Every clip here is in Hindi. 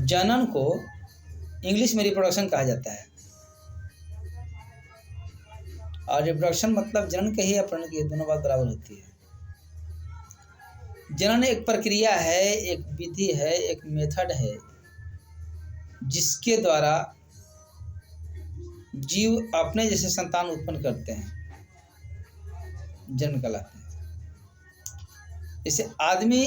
जनन को इंग्लिश में रिप्रोडक्शन कहा जाता है। और रिप्रोडक्शन मतलब जनन के ही अपहरण की दोनों बात बराबर होती है। जनन एक प्रक्रिया है, एक विधि है, एक मेथड है जिसके द्वारा जीव अपने जैसे संतान उत्पन्न करते हैं, जन्म कहलाते हैं। जैसे आदमी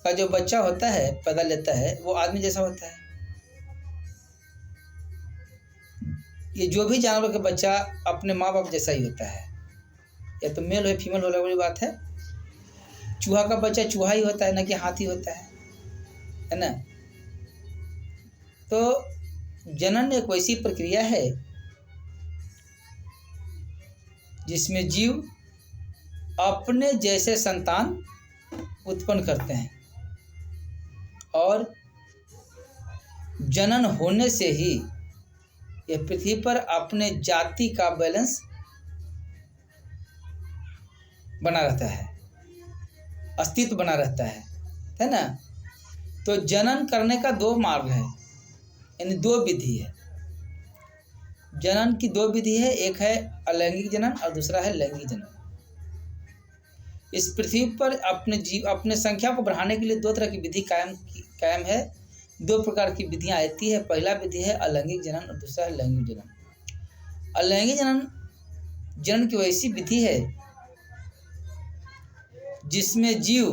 का जो बच्चा होता है, पैदा लेता है, वो आदमी जैसा होता है। ये जो भी जानवर का बच्चा अपने माँ बाप जैसा ही होता है, या तो मेल हो फीमेल हो, बड़ी बात है। चूहा का बच्चा चूहा ही होता है, ना कि हाथी होता है ना। तो जनन एक वैसी प्रक्रिया है जिसमें जीव अपने जैसे संतान उत्पन्न करते हैं, और जनन होने से ही यह पृथ्वी पर अपने जाति का बैलेंस बना रहता है, अस्तित्व बना रहता है ना। तो जनन करने का दो मार्ग है, यानी दो विधि है। जनन की दो विधि है, एक है अलैंगिक जनन और दूसरा है लैंगिक जनन। इस पृथ्वी पर अपने संख्या को बढ़ाने के लिए दो तरह की विधि कायम है। दो प्रकार की विधियां आती है। पहला विधि है अलैंगिक जनन और दूसरा है लैंगिक जनन। अलैंगिक जनन की वैसी विधि है जिसमें जीव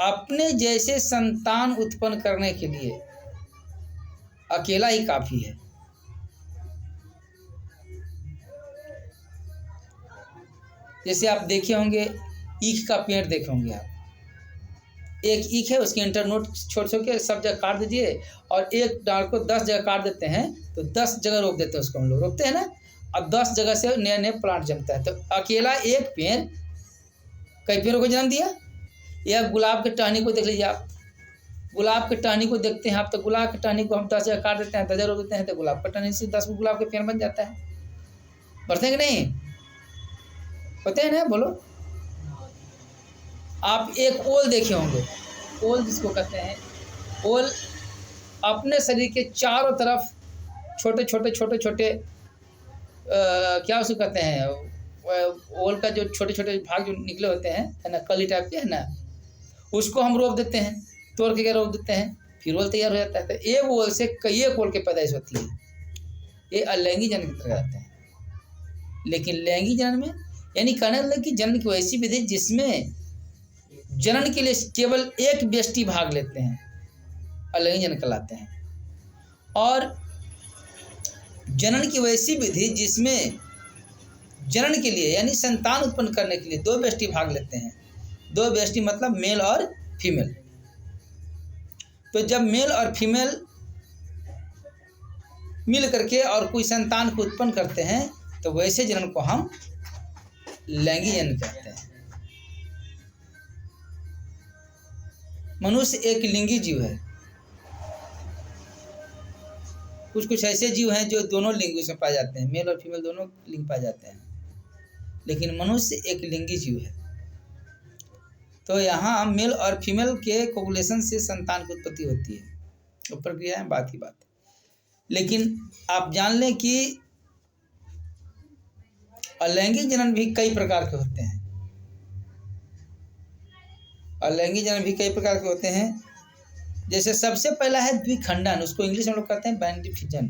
अपने जैसे संतान उत्पन्न करने के लिए अकेला ही काफी है। जैसे आप देखे होंगे, ईख का पेड़ देखे होंगे आप। एक ईख है, उसके इंटरनोड छोड़ के सब जगह काट दीजिए, और एक डाल को 10 जगह काट देते हैं, तो 10 जगह रोप देते हैं। उसको हम लोग रोपते हैं ना, अब 10 जगह से नए नए प्लांट जमता है। तो अकेला एक पेड़ कई पेड़ों को जन्म दिया। या गुलाब के टहनी को देख लीजिए आप, गुलाब के टहनी को देखते हैं आप, तो गुलाब के टहनी को हम 10 जगह काट देते हैं, 10 जगह रोप देते हैं, तो गुलाब के टहनी से 10 गुलाब के पेड़ बन जाता है। बढ़ते हैं कि नहीं? होते हैं ना, बोलो। आप एक ओल देखे होंगे, ओल जिसको कहते हैं, ओल अपने शरीर के चारों तरफ छोटे छोटे क्या उसको कहते हैं, ओल का जो छोटे छोटे भाग जो निकले होते हैं, है ना, कली टाइप के, है ना, उसको हम रोप देते हैं, तोड़ के रोप देते हैं, फिर ओल तैयार हो जाता है। तो एक ओल से कई एक ओल की पैदाइश होती है। ये अलैंगिक जनन की तरह जाते हैं। लेकिन लैंगिक जनन में, यानी कहने लगे कि जनन की वैसी विधि जिसमें जनन के लिए केवल एक व्यष्टि भाग लेते हैं, अलैंगिक जनन कहलाते हैं। और जनन की वैसी विधि जिसमें जनन के लिए, यानी संतान उत्पन्न करने के लिए दो व्यष्टि भाग लेते हैं। दो व्यष्टि मतलब मेल और फीमेल। तो जब मेल और फीमेल मिल करके और कोई संतान को उत्पन्न करते हैं, तो वैसे जनन को हम लैंगिक जनन कहते हैं। मनुष्य एक लिंगी जीव है। कुछ ऐसे जीव हैं जो दोनों लिंग में पाए जाते हैं, मेल और फीमेल दोनों लिंग पाए जाते हैं, लेकिन मनुष्य एक लिंगी जीव है। तो यहाँ मेल और फीमेल के कोपुलेशन से संतान की उत्पत्ति होती है। तो प्रक्रिया है, बात ही बात। लेकिन आप जान लें कि अलैंगिक जनन भी कई प्रकार के होते हैं। अलैंगिक जनन भी कई प्रकार के होते हैं। जैसे सबसे पहला है द्विखंडन, उसको इंग्लिश में लोग कहते हैं बाइनरी फिजन।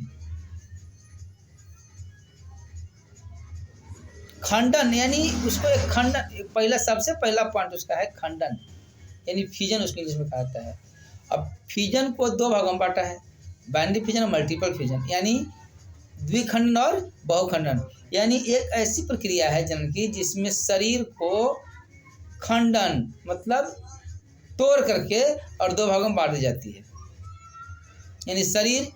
खंडन यानी उसको एक खंडन, पहला सबसे पहला पॉइंट उसका है खंडन, यानी फिजन उसको इंग्लिश में कहता है। अब फिजन को दो भागों में बांटा है, बाइनरी फिजन और मल्टीपल फिजन, यानी द्विखंडन और बहुखंडन। यानी एक ऐसी प्रक्रिया है जनन की जिसमें शरीर को खंडन मतलब तोड़ करके और दो भागों में बांट दी जाती है। यानी शरीर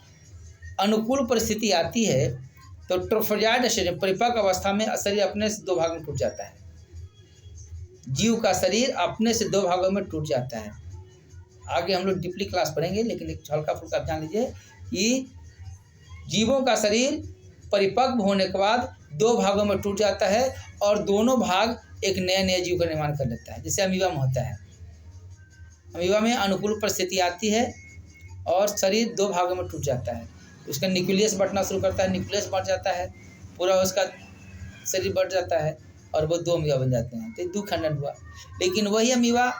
अनुकूल परिस्थिति आती है तो ट्रोफोजाइड स्टेज, परिपक्व अवस्था में शरीर अपने से दो भागों में टूट जाता है। जीव का शरीर अपने से दो भागों में टूट जाता है। आगे हम लोग डीपली क्लास पढ़ेंगे, लेकिन एक हल्का फुल्का आप जान लीजिए कि जीवों का शरीर परिपक्व होने के बाद दो भागों में टूट जाता है और दोनों भाग एक नए जीव का निर्माण कर लेता है, जैसे अमीबा में होता है। अमीबा में अनुकूल परिस्थिति आती है और शरीर 2 भागों में टूट जाता है। उसका न्यूक्लियस बढ़ना शुरू करता है, न्यूक्लियस बढ़ जाता है, पूरा उसका शरीर बढ़ जाता है और वो 2 अमीबा बन जाते हैं। तो 2 खंडन हुआ। लेकिन वही अमीबा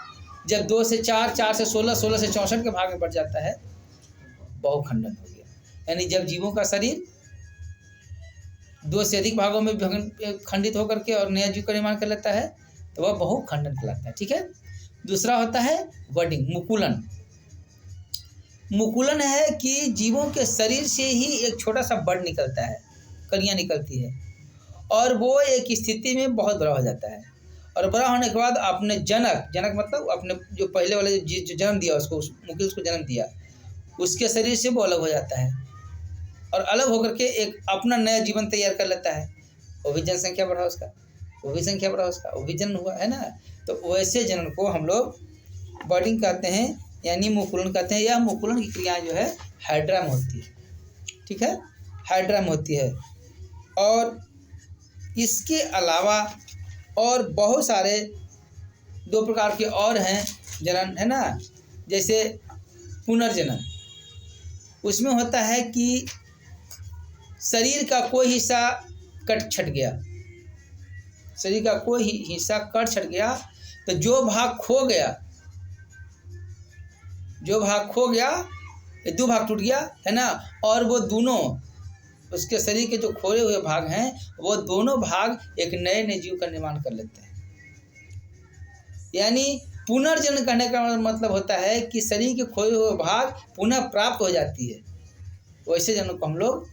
जब 2 से 4, 4 से 16, 16 से 64 के भाग में बढ़ जाता है, बहुखंडन हो गया। यानी जब जीवों का शरीर 2 से अधिक भागों में खंडित होकर के और नया जीव का निर्माण कर लेता है तो वह बहुखंडन कहलाता है। ठीक है। दूसरा होता है बडिंग, मुकुलन। मुकुलन है कि जीवों के शरीर से ही एक छोटा सा बड निकलता है, कलियां निकलती है और वो एक स्थिति में बहुत बड़ा हो जाता है और बड़ा होने के बाद अपने जनक मतलब अपने जो पहले वाले जो जन्म दिया उसको, उस मुकुल उसको जन्म दिया, उसके शरीर से वो अलग हो जाता है और अलग होकर के एक अपना नया जीवन तैयार कर लेता है। वो भी जनसंख्या बढ़ा उसका, वो भी संख्या बढ़ा उसका, वो भी जन्म हुआ है ना। तो वैसे जनन को हम लोग बर्डिंग कहते हैं, यानी मुकुलन कहते हैं। यह मुकुलन की क्रिया जो है हाइड्रा में होती है। ठीक है, हाइड्रा में होती है। और इसके अलावा और बहुत सारे 2 प्रकार के और हैं जनन, है ना। जैसे पुनर्जनन, उसमें होता है कि शरीर का कोई हिस्सा कट छट गया, शरीर का कोई हिस्सा कट छट गया तो जो भाग खो गया, ये 2 भाग टूट गया, है ना। और वो दोनों उसके शरीर के जो खोए हुए भाग हैं वो दोनों भाग एक नए जीव का निर्माण कर लेते हैं। यानी पुनर्जन्म करने का मतलब होता है कि शरीर के खोए हुए भाग पुनः प्राप्त हो जाती है। वैसे जन्म को हम लोग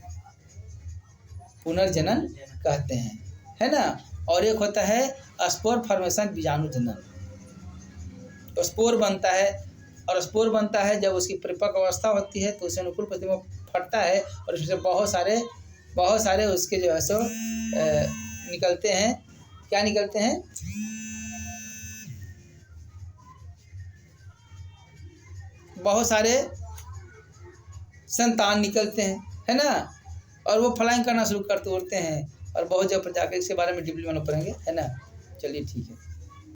पुनर्जनन कहते हैं, है ना। और एक होता है स्पोर फॉर्मेशन, बीजाणु जनन। स्पोर बनता है और स्पोर बनता है जब उसकी परिपक्व अवस्था होती है तो उसे अनुकूल परिस्थिति में फटता है और उसमें बहुत सारे उसके जो है सो निकलते हैं। क्या निकलते हैं? बहुत सारे संतान निकलते हैं, है ना। और वो फ्लाइंग करना शुरू करते उड़ते हैं और बहुत जगह पर जाकर इसके बारे में डिटेल में पढ़ेंगे, है ना। चलिए ठीक है।